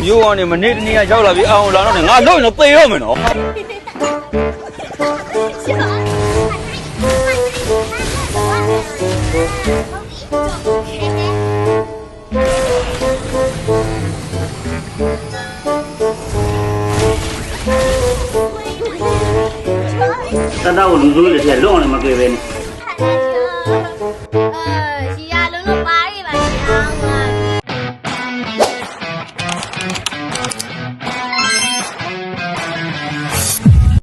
မျိုးကနေမနေ့တနေ့ကရောက်လာပြီးအောင်လာတော့ငါလုံးတော့သေတော့မယ်နော်တတ်တော့လူစုတွေထဲလွတ်အောင်လည်းမပြေပဲနဲ့